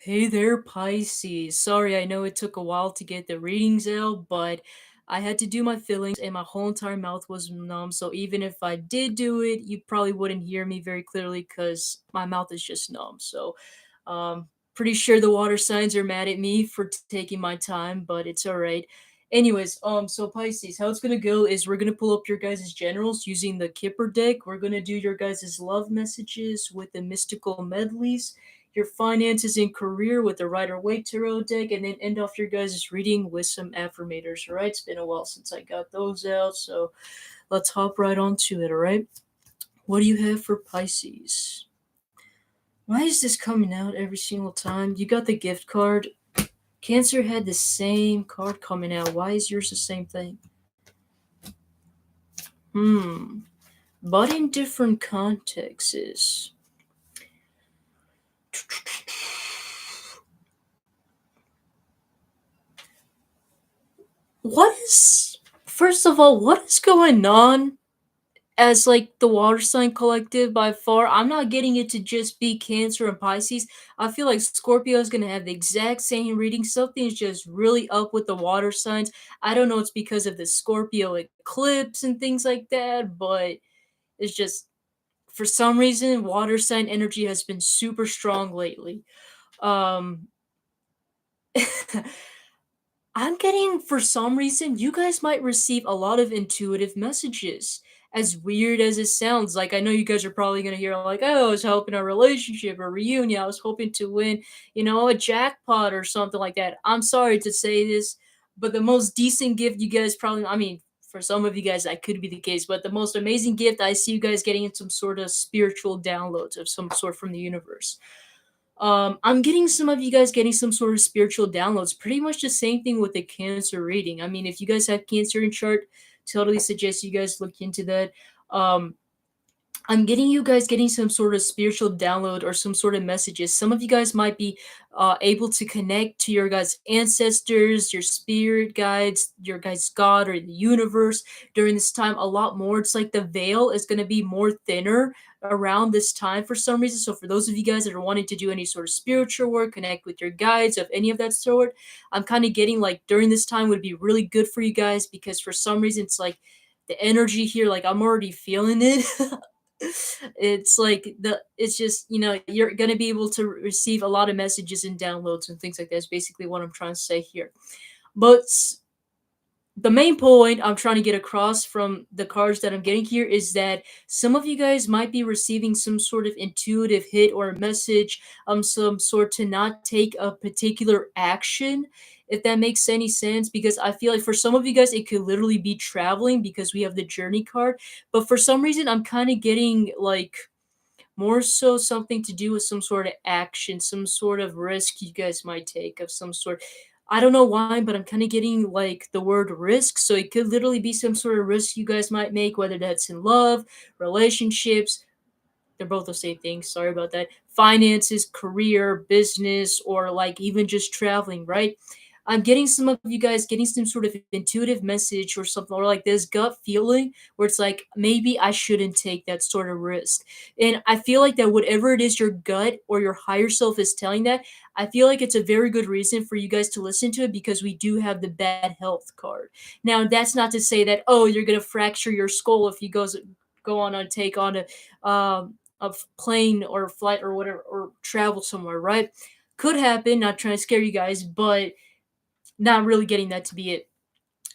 Hey there, Pisces. Sorry, I know it took a while to get the readings out, but I had to do my fillings and my whole entire mouth was numb. So even if I did do it, you probably wouldn't hear me very clearly because my mouth is just numb. So, pretty sure the water signs are mad at me for taking my time, but it's all right. Anyways, so Pisces, how it's gonna go is we're gonna pull up your guys' generals using the Kipper deck. We're gonna do your guys' love messages with the mystical medleys, your finances and career with the Rider Waite Tarot deck, and then end off your guys' reading with some affirmators. All right, it's been a while since I got those out, so let's hop right onto it. All right, what do you have for Pisces? Why is this coming out every single time? You got the gift card. Cancer had the same card coming out. Why is yours the same thing? Hmm. But in different contexts. What is. First of all, what is going on as like the water sign collective by far? I'm not getting it to just be Cancer and Pisces. I feel like Scorpio is gonna have the exact same reading. Something's just really up with the water signs. I don't know, it's because of the Scorpio eclipse and things like that, but it's just for some reason water sign energy has been super strong lately. Um I'm getting, for some reason, you guys might receive a lot of intuitive messages. As weird as it sounds, like I know you guys are probably gonna hear like, "Oh, I was helping a relationship, a reunion. I was hoping to win, a jackpot or something like that." I'm sorry to say this, but the most decent gift you guys probably, I mean, for some of you guys that could be the case, but the most amazing gift I see you guys getting in some sort of spiritual downloads of some sort from the universe. I'm getting some of you guys getting some sort of spiritual downloads. Pretty much the same thing with the Cancer reading. I mean, if you guys have Cancer in chart, totally suggest you guys look into that. Um, I'm getting you guys getting some sort of spiritual download or some sort of messages. Some of you guys might be able to connect to your guys' ancestors, your spirit guides, your guys' God or the universe during this time a lot more. It's like the veil is going to be more thinner around this time for some reason. So for those of you guys that are wanting to do any sort of spiritual work, connect with your guides of any of that sort, I'm kind of getting like during this time would be really good for you guys because for some reason it's like the energy here, like I'm already feeling it. It's like it's just, you're going to be able to receive a lot of messages and downloads and things like that is basically what I'm trying to say here. But the main point I'm trying to get across from the cards that I'm getting here is that some of you guys might be receiving some sort of intuitive hit or a message, some sort to not take a particular action, if that makes any sense. Because I feel like for some of you guys, it could literally be traveling because we have the journey card. But for some reason, I'm kind of getting like more so something to do with some sort of action, some sort of risk you guys might take of some sort. I don't know why, but I'm kind of getting like the word risk. So it could literally be some sort of risk you guys might make, whether that's in love, relationships. They're both the same thing. Sorry about that. Finances, career, business, or like even just traveling, right? I'm getting some of you guys getting some sort of intuitive message or something, or like this gut feeling where it's like, maybe I shouldn't take that sort of risk. And I feel like that whatever it is your gut or your higher self is telling that, I feel like it's a very good reason for you guys to listen to it because we do have the bad health card. Now, that's not to say that, oh, you're going to fracture your skull if you go on and take on a plane or a flight or whatever or travel somewhere, right? Could happen. Not trying to scare you guys, but not really getting that to be it.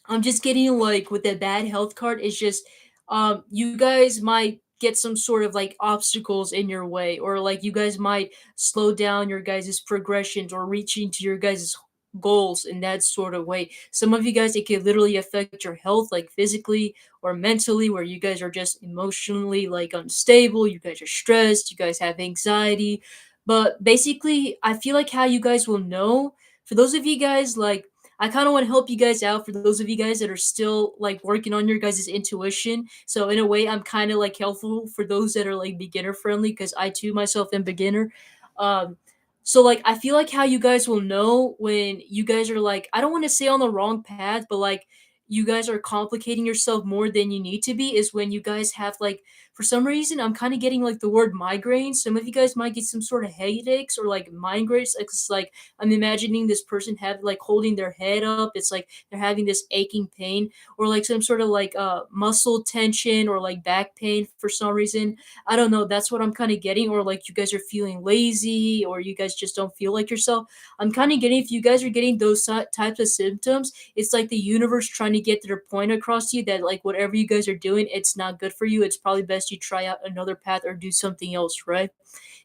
I'm just getting like with that bad health card, it's just you guys might get some sort of like obstacles in your way, or like you guys might slow down your guys' progressions or reaching to your guys' goals in that sort of way. Some of you guys, it can literally affect your health, like physically or mentally, where you guys are just emotionally like unstable, you guys are stressed, you guys have anxiety. But basically, I feel like how you guys will know, for those of you guys like, I kind of want to help you guys out for those of you guys that are still like working on your guys' intuition. So in a way, I'm kind of like helpful for those that are like beginner friendly because I too myself am beginner. Um, so like I feel like how you guys will know when you guys are like, I don't want to say on the wrong path, but like you guys are complicating yourself more than you need to be is when you guys have like For some reason, I'm kind of getting like the word migraine. Some of you guys might get some sort of headaches or like migraines. It's like I'm imagining this person have like holding their head up. It's like they're having this aching pain or like some sort of like muscle tension or like back pain for some reason. I don't know. That's what I'm kind of getting. Or like you guys are feeling lazy or you guys just don't feel like yourself. I'm kind of getting if you guys are getting those types of symptoms, it's like the universe trying to get their point across to you that like whatever you guys are doing, it's not good for you. It's probably best you try out another path or do something else, right?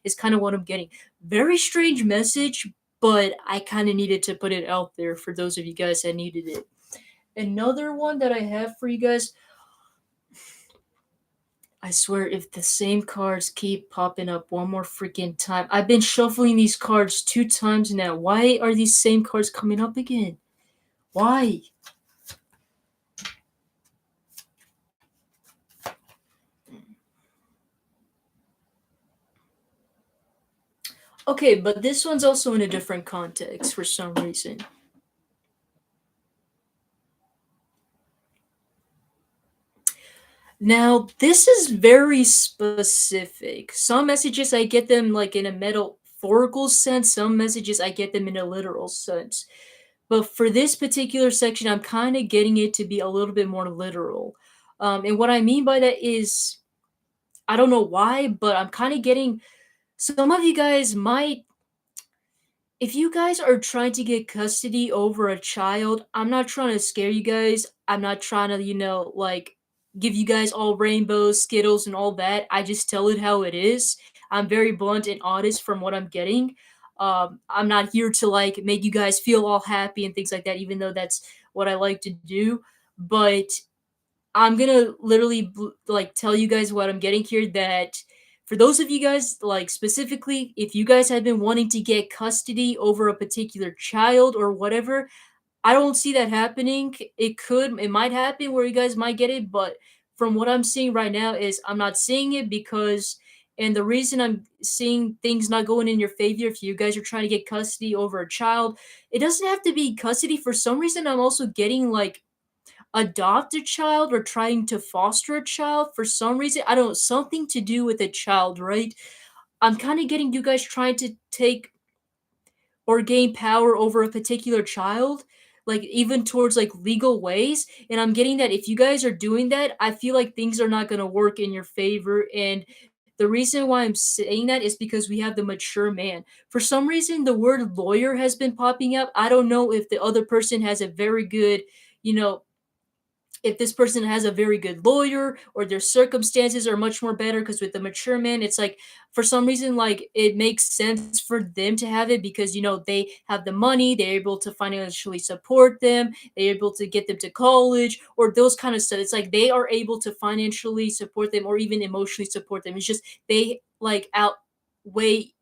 It's kind of what I'm getting. Very strange message, but I kind of needed to put it out there for those of you guys that needed it. Another one that I have for you guys, I swear, if the same cards keep popping up one more freaking time, I've been shuffling these cards 2 times now. Why are these same cards coming up again? Why? Okay, but this one's also in a different context for some reason. Now, this is very specific. Some messages I get them like in a metaphorical sense, some messages I get them in a literal sense. But for this particular section, I'm kind of getting it to be a little bit more literal. And what I mean by that is, I don't know why, but I'm kind of getting some of you guys might, if you guys are trying to get custody over a child, I'm not trying to scare you guys. I'm not trying to, like give you guys all rainbows, skittles, and all that. I just tell it how it is. I'm very blunt and honest from what I'm getting. I'm not here to like make you guys feel all happy and things like that, even though that's what I like to do. But I'm gonna literally like tell you guys what I'm getting here. That for those of you guys, like specifically, if you guys have been wanting to get custody over a particular child or whatever, I don't see that happening. It might happen where you guys might get it, but from what I'm seeing right now is I'm not seeing it because, and the reason I'm seeing things not going in your favor if you guys are trying to get custody over a child, it doesn't have to be custody. For some reason, I'm also getting like adopt a child or trying to foster a child for some reason. I don't know, something to do with a child, right? I'm kind of getting you guys trying to take or gain power over a particular child, like even towards like legal ways. And I'm getting that if you guys are doing that, I feel like things are not going to work in your favor. And the reason why I'm saying that is because we have the mature man. For some reason, the word lawyer has been popping up. I don't know if the other person has a very good, you know, if this person has a very good lawyer or their circumstances are much more better, because with the mature man it's like for some reason like it makes sense for them to have it because they have the money, they're able to financially support them, they're able to get them to college or those kind of stuff. It's like they are able to financially support them or even emotionally support them. It's just they like outweigh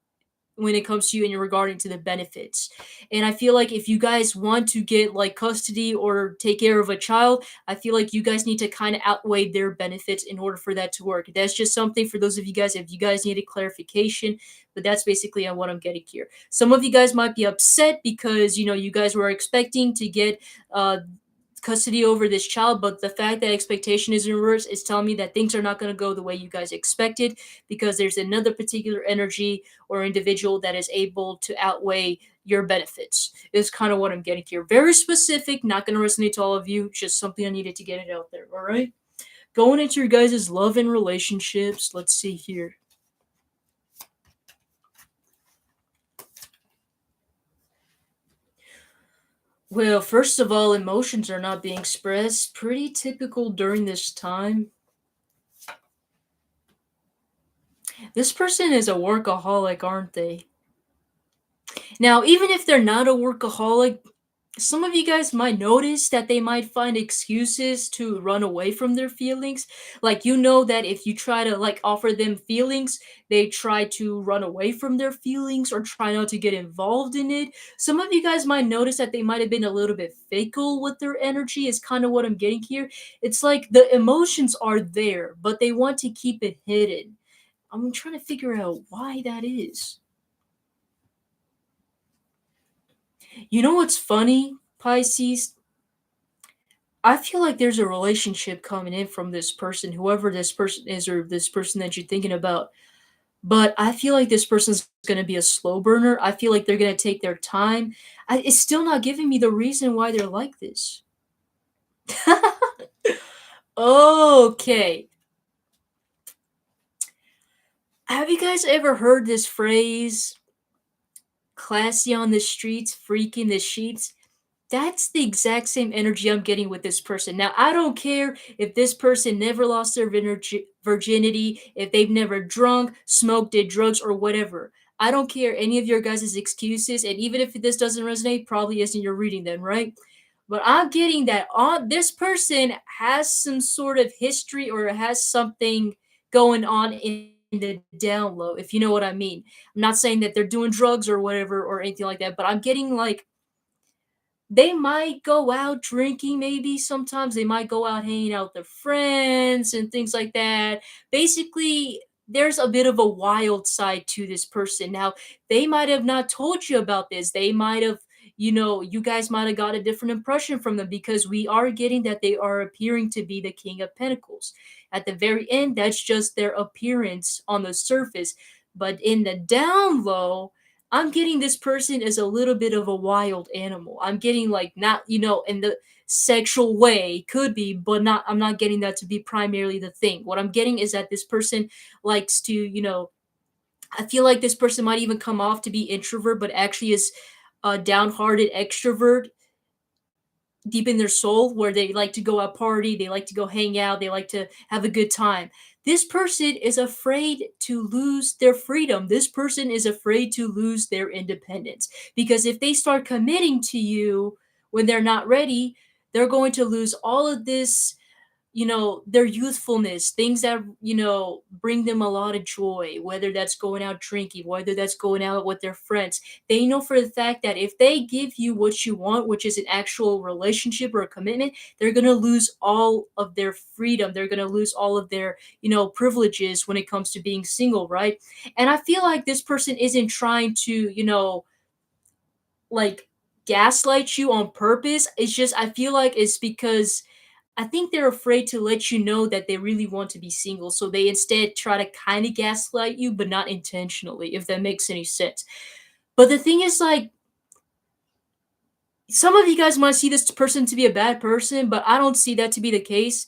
when it comes to you and you're regarding to the benefits. And I feel like if you guys want to get like custody or take care of a child, I feel like you guys need to kind of outweigh their benefits in order for that to work. That's just something for those of you guys, if you guys needed clarification, but that's basically on what I'm getting here. Some of you guys might be upset because, you guys were expecting to get custody over this child, but the fact that expectation is in reverse is telling me that things are not going to go the way you guys expected because there's another particular energy or individual that is able to outweigh your benefits. Is kind of what I'm getting here. Very specific, not going to resonate to all of you, just something I needed to get it out there. All right, going into your guys' love and relationships. Let's see here. Well, first of all, emotions are not being expressed. Pretty typical during this time. This person is a workaholic, aren't they? Now, even if they're not a workaholic, some of you guys might notice that they might find excuses to run away from their feelings. Like, that if you try to like offer them feelings, they try to run away from their feelings or try not to get involved in it. Some of you guys might notice that they might have been a little bit fickle with their energy, is kind of what I'm getting here. It's like the emotions are there, but they want to keep it hidden. I'm trying to figure out why that is. You know what's funny, Pisces? I feel like there's a relationship coming in from this person, whoever this person is, or this person that you're thinking about. But I feel like this person's gonna be a slow burner. I feel like they're gonna take their time. It's still not giving me the reason why they're like this. Okay. Have you guys ever heard this phrase, classy on the streets, freaking the sheets? That's the exact same energy I'm getting with this person. Now, I don't care if this person never lost their virginity, if they've never drunk, smoked, did drugs, or whatever. I don't care any of your guys' excuses, and even if this doesn't resonate, probably isn't your reading then, right? But I'm getting that on this person has some sort of history or has something going on in the down low, if you know what I mean. I'm not saying that they're doing drugs or whatever or anything like that, but I'm getting like they might go out drinking maybe sometimes, they might go out hanging out with their friends and things like that. Basically, there's a bit of a wild side to this person. Now, they might have not told you about this. They might have, you guys might have got a different impression from them because we are getting that they are appearing to be the King of Pentacles. At the very end, that's just their appearance on the surface. But in the down low, I'm getting this person as a little bit of a wild animal. I'm getting like not, in the sexual way, could be, but not, I'm not getting that to be primarily the thing. What I'm getting is that this person likes to, I feel like this person might even come off to be introvert, but actually is a downhearted extrovert deep in their soul where they like to go out party, they like to go hang out, they like to have a good time. This person is afraid to lose their freedom. This person is afraid to lose their independence because if they start committing to you when they're not ready, they're going to lose all of this, their youthfulness, things that, bring them a lot of joy, whether that's going out drinking, whether that's going out with their friends. They know for the fact that if they give you what you want, which is an actual relationship or a commitment, they're going to lose all of their freedom. They're going to lose all of their, privileges when it comes to being single, right? And I feel like this person isn't trying to, like gaslight you on purpose. It's just, I feel like it's because I think they're afraid to let you know that they really want to be single, so they instead try to kind of gaslight you, but not intentionally, if that makes any sense. But the thing is, like, some of you guys might see this person to be a bad person, but I don't see that to be the case.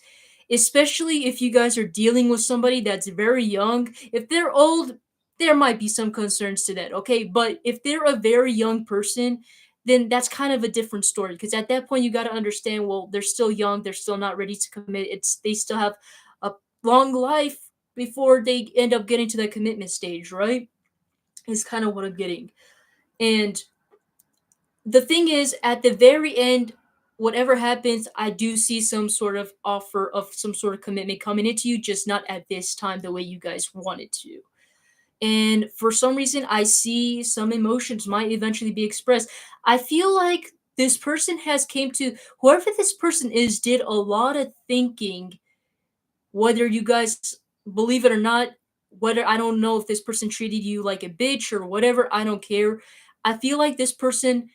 Especially if you guys are dealing with somebody that's very young. If they're old, there might be some concerns to that, okay? But if they're a very young person, then that's kind of a different story. Because at that point, you got to understand, well, they're still young, they're still not ready to commit. They still have a long life before they end up getting to that commitment stage, right? Is kind of what I'm getting. And the thing is, at the very end, whatever happens, I do see some sort of offer of some sort of commitment coming into you, just not at this time the way you guys wanted to. And for some reason, I see some emotions might eventually be expressed. I feel like this person has came to whoever this person is did a lot of thinking, whether you guys believe it or not, whether I don't know if this person treated you like a bitch or whatever, I don't care. I feel like this person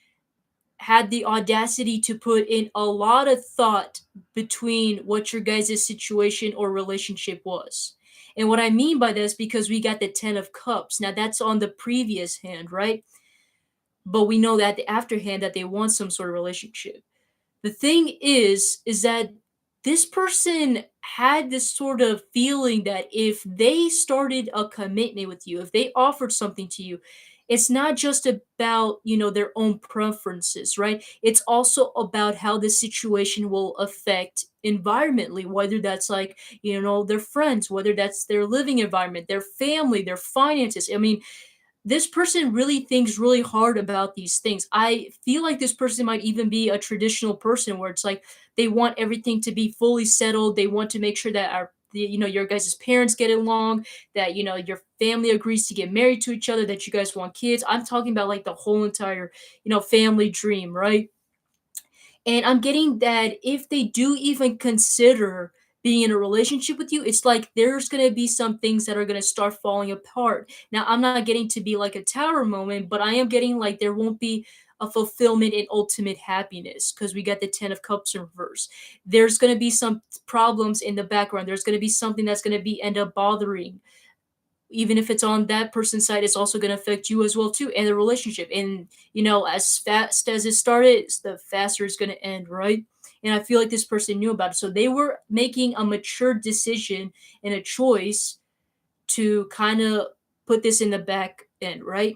had the audacity to put in a lot of thought between what your guys' situation or relationship was. And what I mean by this, because we got the 10 of Cups. Now, that's on the previous hand, right? But we know that the after hand that they want some sort of relationship. The thing is that this person had this sort of feeling that if they started a commitment with you, if they offered something to you, it's not just about, their own preferences, right? It's also about how the situation will affect environmentally, whether that's like, their friends, whether that's their living environment, their family, their finances. I mean, this person really thinks really hard about these things. I feel like this person might even be a traditional person where it's like they want everything to be fully settled. They want to make sure that your guys' parents get along, that your family agrees to get married to each other, that you guys want kids. I'm talking about like the whole entire, family dream, right? And I'm getting that if they do even consider being in a relationship with you, it's like there's gonna be some things that are gonna start falling apart. Now, I'm not getting to be like a tower moment, but I am getting like there won't be a fulfillment and ultimate happiness because we got the Ten of Cups in reverse. There's gonna be some problems in the background. There's gonna be something that's gonna be end up bothering. Even if it's on that person's side, it's also gonna affect you as well too, and the relationship. And as fast as it started, the faster it's gonna end, right? And I feel like this person knew about it. So they were making a mature decision and a choice to kind of put this in the back end, right?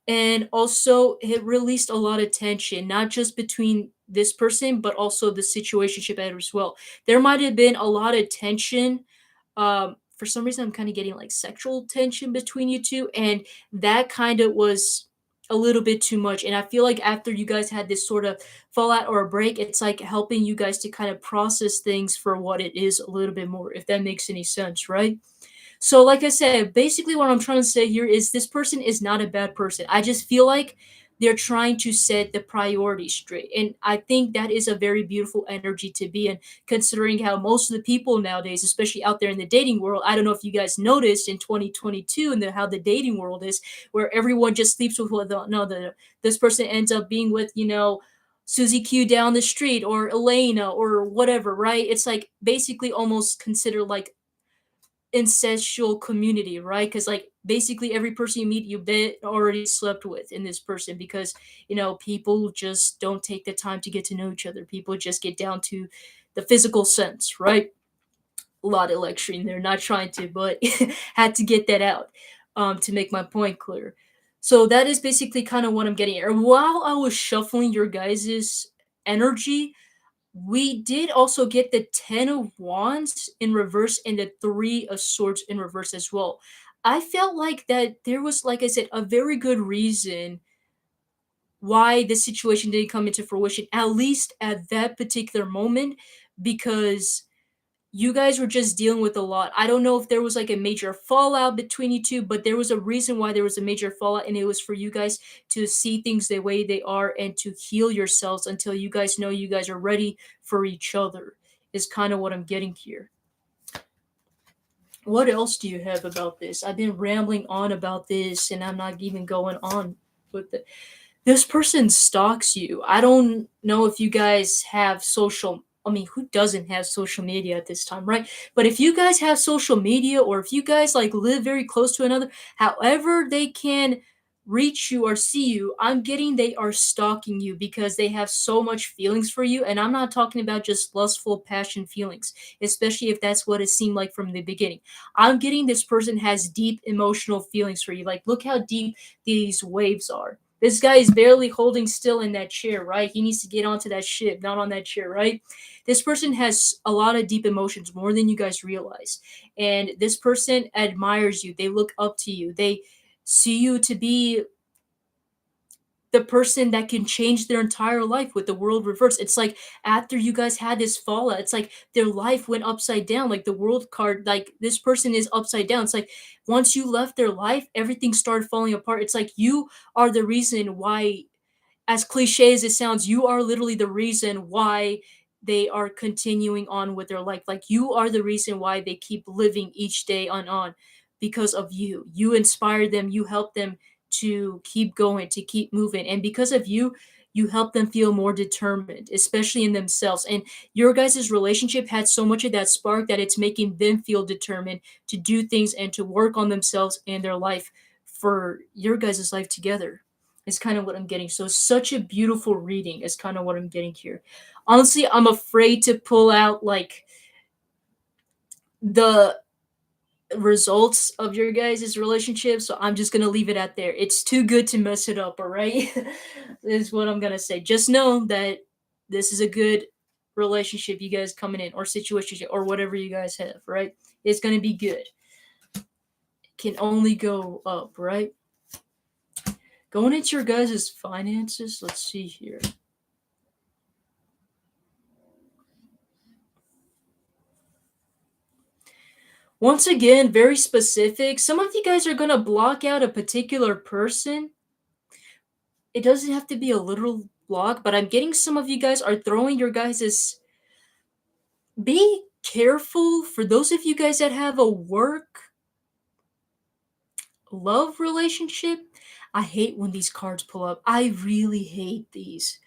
And also, it released a lot of tension, not just between this person, but also the situationship as well. There might have been a lot of tension. For some reason, I'm kind of getting like sexual tension between you two, and that kind of was a little bit too much. And I feel like after you guys had this sort of fallout or a break, it's like helping you guys to kind of process things for what it is a little bit more, if that makes any sense, right? So, like I said, basically what I'm trying to say here is this person is not a bad person. I just feel like they're trying to set the priorities straight. And I think that is a very beautiful energy to be in, considering how most of the people nowadays, especially out there in the dating world, I don't know if you guys noticed in 2022 and how the dating world is, where everyone just sleeps with one another. This person ends up being with, Susie Q down the street or Elena or whatever, right? It's like basically almost considered like incestual community, right? Because like basically every person you meet, you bet already slept with in this person because people just don't take the time to get to know each other. People just get down to the physical sense, right? A lot of lecturing there, not trying to, but had to get that out to make my point clear. So that is basically kind of what I'm getting at. While I was shuffling your guys's energy, we did also get the Ten of Wands in reverse and the Three of Swords in reverse as well. I felt like that there was, like I said, a very good reason why the situation didn't come into fruition, at least at that particular moment, because you guys were just dealing with a lot. I don't know if there was like a major fallout between you two, but there was a reason why there was a major fallout, and it was for you guys to see things the way they are and to heal yourselves until you guys know you guys are ready for each other, is kind of what I'm getting here. What else do you have about this? I've been rambling on about this and I'm not even going on with it. This person stalks you. I don't know if you guys have social, I mean, who doesn't have social media at this time, right? But if you guys have social media or if you guys like live very close to another, however they can reach you or see you, I'm getting they are stalking you because they have so much feelings for you. And I'm not talking about just lustful passion feelings, especially if that's what it seemed like from the beginning. I'm getting this person has deep emotional feelings for you. Like, look how deep these waves are. This guy is barely holding still in that chair, right? He needs to get onto that ship, not on that chair, right? This person has a lot of deep emotions, more than you guys realize. And this person admires you. They look up to you. They see you to be the person that can change their entire life with the world reversed. It's like after you guys had this fallout, it's like their life went upside down. Like the world card, like this person is upside down. It's like once you left their life, everything started falling apart. It's like you are the reason why, as cliche as it sounds, you are literally the reason why they are continuing on with their life. Like you are the reason why they keep living each day on because of you. You inspired them, you helped them to keep going, to keep moving. And because of you, you help them feel more determined, especially in themselves. And your guys' relationship had so much of that spark that it's making them feel determined to do things and to work on themselves and their life for your guys' life together is kind of what I'm getting. So such a beautiful reading is kind of what I'm getting here. Honestly, I'm afraid to pull out like the results of your guys' relationship, so I'm just gonna leave it at there. It's too good to mess it up, all right? Is what I'm gonna say. Just know that this is a good relationship you guys coming in, or situation, or whatever you guys have, right? It's gonna be good. Can only go up, right? Going into your guys' finances, let's see here. Once again, very specific. Some of you guys are going to block out a particular person. It doesn't have to be a literal block, but I'm getting some of you guys are throwing your guys' be careful for those of you guys that have a work love relationship. I hate when these cards pull up. I really hate these.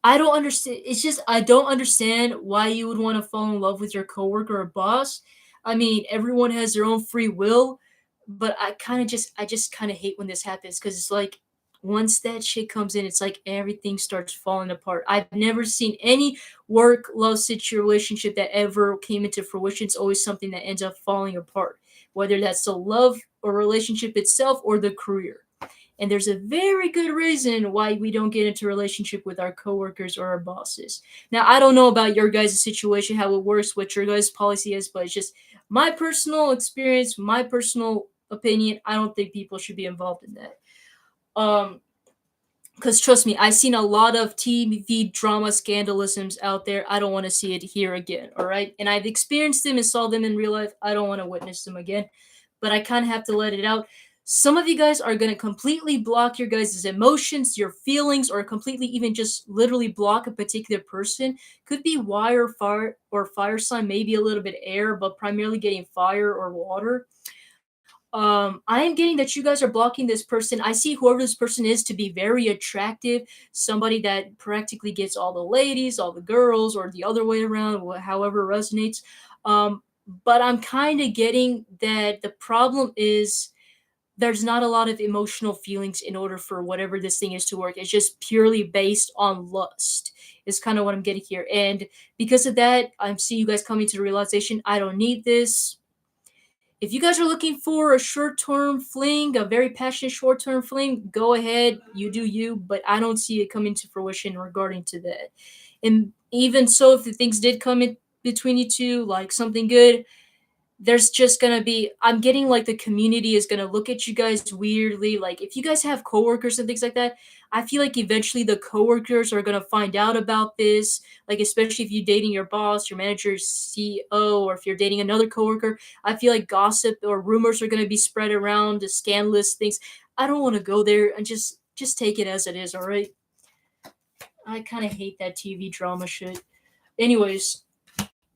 I don't understand. It's just I don't understand why you would want to fall in love with your coworker or boss. I mean, everyone has their own free will, but I just kind of hate when this happens because it's like once that shit comes in, it's like everything starts falling apart. I've never seen any work love relationship that ever came into fruition. It's always something that ends up falling apart, whether that's the love or relationship itself or the career. And there's a very good reason why we don't get into a relationship with our coworkers or our bosses. Now, I don't know about your guys' situation, how it works, what your guys' policy is, but it's just my personal experience, my personal opinion. I don't think people should be involved in that. Um, because trust me, I've seen a lot of TV drama scandalisms out there. I don't want to see it here again. All right. And I've experienced them and saw them in real life. I don't want to witness them again. But I kind of have to let it out. Some of you guys are going to completely block your guys' emotions, your feelings, or completely even just literally block a particular person. Could be wire, fire, or fire sign, maybe a little bit air, but primarily getting fire or water. I am getting that you guys are blocking this person. I see whoever this person is to be very attractive, somebody that practically gets all the ladies, all the girls, or the other way around, however resonates. Um, but I'm kind of getting that the problem is there's not a lot of emotional feelings in order for whatever this thing is to work. It's just purely based on lust. Is kind of what I'm getting here. And because of that, I'm seeing you guys coming to the realization I don't need this. If you guys are looking for a short-term fling, a very passionate short-term fling, go ahead, you do you, but I don't see it coming to fruition regarding to that. And even so, if the things did come in between you two, like something good, there's just gonna be I'm getting like the community is gonna look at you guys weirdly. Like if you guys have coworkers and things like that, I feel like eventually the coworkers are gonna find out about this. Like especially if you're dating your boss, your manager, CEO, or if you're dating another coworker, I feel like gossip or rumors are gonna be spread around, the scandalous things. I don't want to go there and just take it as it is. All right. I kind of hate that TV drama shit. Anyways,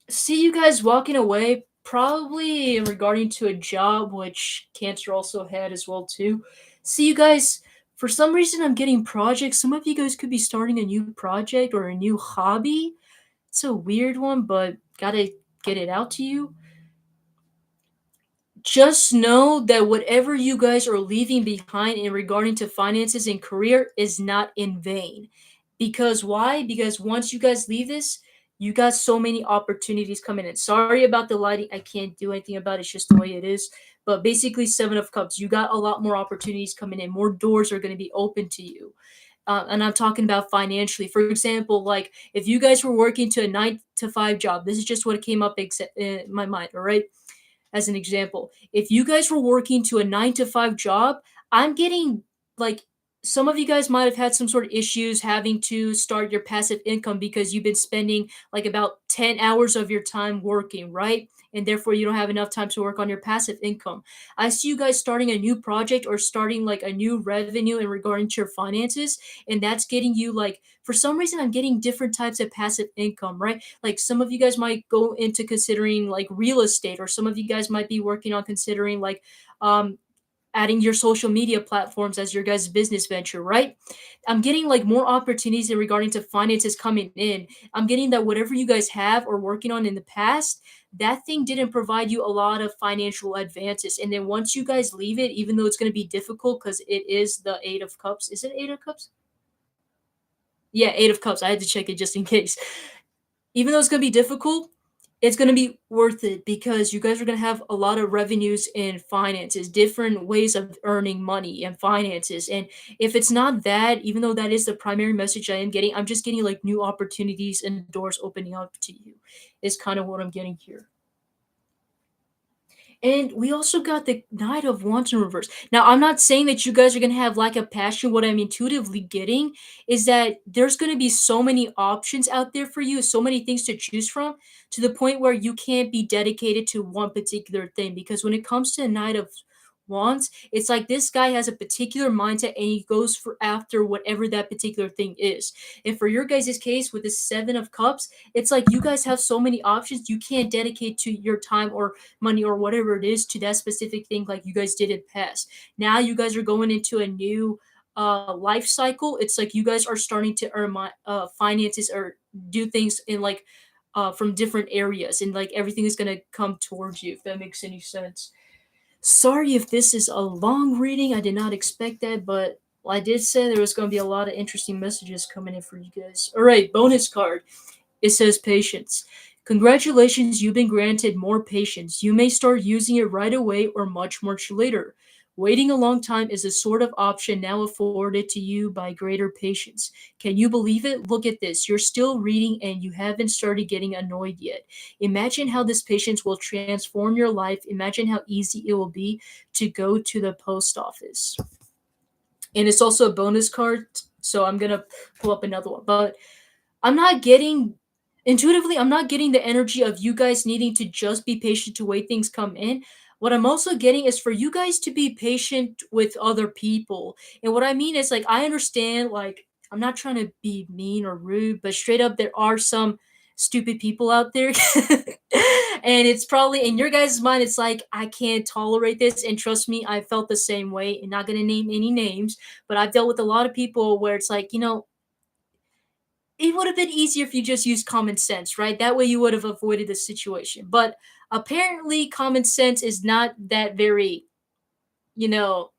see you guys walking away probably regarding to a job which Cancer also had as well too. See you guys for some reason I'm getting projects. Some of you guys could be starting a new project or a new hobby. It's a weird one, but gotta get it out to you. Just know that whatever you guys are leaving behind in regarding to finances and career is not in vain. Because why? Because once you guys leave this, you got so many opportunities coming in. Sorry about the lighting. I can't do anything about it. It's just the way it is. But basically, Seven of Cups, you got a lot more opportunities coming in. More doors are going to be open to you. And I'm talking about financially. For example, like if you guys were working to a 9 to 5 job, this is just what came up in my mind. All right, as an example. If you guys were working to a 9 to 5 job, I'm getting like some of you guys might have had some sort of issues having to start your passive income because you've been spending like about 10 hours of your time working, right? And therefore you don't have enough time to work on your passive income. I see you guys starting a new project or starting like a new revenue in regarding to your finances, and that's getting you like for some reason I'm getting different types of passive income, right? Like some of you guys might go into considering like real estate, or some of you guys might be working on considering like um adding your social media platforms as your guys' business venture, right? I'm getting like more opportunities in regarding to finances coming in. I'm getting that whatever you guys have or working on in the past, that thing didn't provide you a lot of financial advances. And then once you guys leave it, even though it's going to be difficult because it is the 8 of Cups. Is it 8 of Cups? Yeah, 8 of Cups. I had to check it just in case. Even though it's gonna be difficult, it's gonna be worth it because you guys are gonna have a lot of revenues and finances, different ways of earning money and finances. And if it's not that, even though that is the primary message I am getting, I'm just getting like new opportunities and doors opening up to you. Is kind of what I'm getting here. And we also got the Knight of Wands in reverse. Now, I'm not saying that you guys are gonna have lack of passion. What I'm intuitively getting is that there's gonna be so many options out there for you, so many things to choose from, to the point where you can't be dedicated to one particular thing. Because when it comes to a Knight of wants, it's like this guy has a particular mindset and he goes for after whatever that particular thing is. And for your guys' case with the Seven of Cups, it's like you guys have so many options, you can't dedicate to your time or money or whatever it is to that specific thing like you guys did in past. Now you guys are going into a new life cycle. It's like you guys are starting to earn finances or do things in like from different areas, and like everything is gonna come towards you, if that makes any sense. Sorry if this is a long reading. I did not expect that, but I did say there was going to be a lot of interesting messages coming in for you guys. All right, bonus card. It says patience. Congratulations, you've been granted more patience. You may start using it right away or much later. Waiting a long time is a sort of option now afforded to you by greater patience. Can you believe it? Look at this. You're still reading and you haven't started getting annoyed yet. Imagine how this patience will transform your life. Imagine how easy it will be to go to the post office. And it's also a bonus card, so I'm going to pull up another one. But I'm not getting intuitively, I'm not getting the energy of you guys needing to just be patient to wait things come in. What I'm also getting is for you guys to be patient with other people. And what I mean is like I understand like I'm not trying to be mean or rude, but straight up there are some stupid people out there. And it's probably in your guys' mind it's like I can't tolerate this, and trust me, I felt the same way, and not going to name any names, but I've dealt with a lot of people where it's like, it would have been easier if you just used common sense, right? That way you would have avoided the situation. But apparently, common sense is not that very, you know,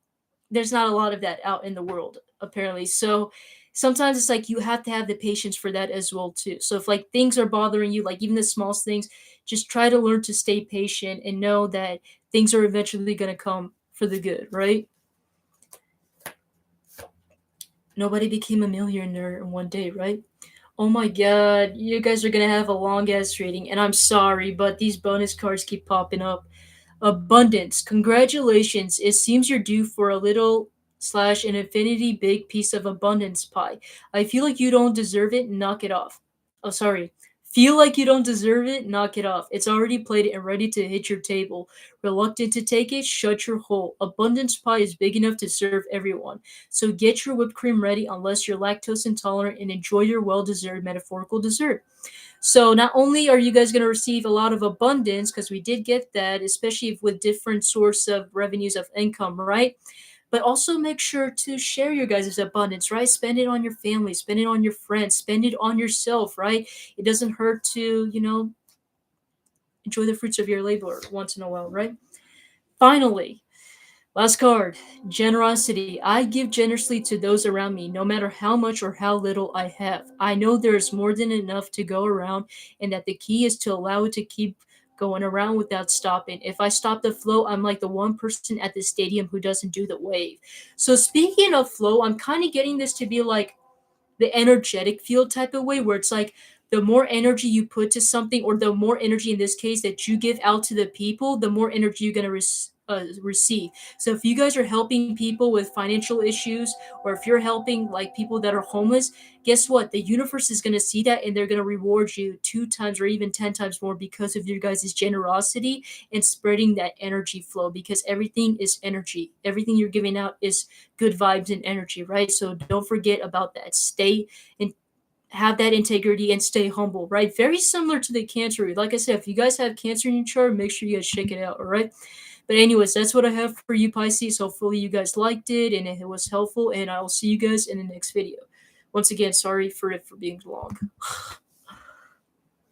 there's not a lot of that out in the world, apparently. So sometimes it's like you have to have the patience for that as well, too. So if like things are bothering you, like even the smallest things, just try to learn to stay patient and know that things are eventually going to come for the good, right? Nobody became a millionaire in one day, right? Oh my god, you guys are gonna have a long ass reading, and I'm sorry, but these bonus cards keep popping up. Abundance. Congratulations. It seems you're due for a little slash an infinity big piece of abundance pie. I feel like you don't deserve it. Knock it off. Oh, sorry. Feel like you don't deserve it? Knock it off. It's already plated and ready to hit your table. Reluctant to take it? Shut your hole. Abundance pie is big enough to serve everyone. So get your whipped cream ready unless you're lactose intolerant and enjoy your well deserved metaphorical dessert. So not only are you guys going to receive a lot of abundance, because we did get that, especially with different source of revenues of income, right? But also make sure to share your guys' abundance, right? Spend it on your family, spend it on your friends, spend it on yourself, right? It doesn't hurt to, enjoy the fruits of your labor once in a while, right? Finally, last card, generosity. I give generously to those around me, no matter how much or how little I have. I know there is more than enough to go around, and that the key is to allow it to keep going around without stopping. If I stop the flow, I'm like the one person at the stadium who doesn't do the wave. So, speaking of flow, I'm kind of getting this to be like the energetic field type of way where it's like the more energy you put to something, or the more energy in this case that you give out to the people, the more energy you're going to receive. So if you guys are helping people with financial issues, or if you're helping like people that are homeless, guess what, the universe is going to see that and they're going to reward you 2 times or even 10 times more because of your guys' generosity and spreading that energy flow, because everything is energy. Everything you're giving out is good vibes and energy, right? So don't forget about that. Stay and have that integrity and stay humble, right? Very similar to the Cancer. Like I said, if you guys have Cancer in your chart, make sure you guys check it out, all right? But anyways, that's what I have for you, Pisces. Hopefully you guys liked it and it was helpful, and I'll see you guys in the next video. Once again, sorry for it for being long.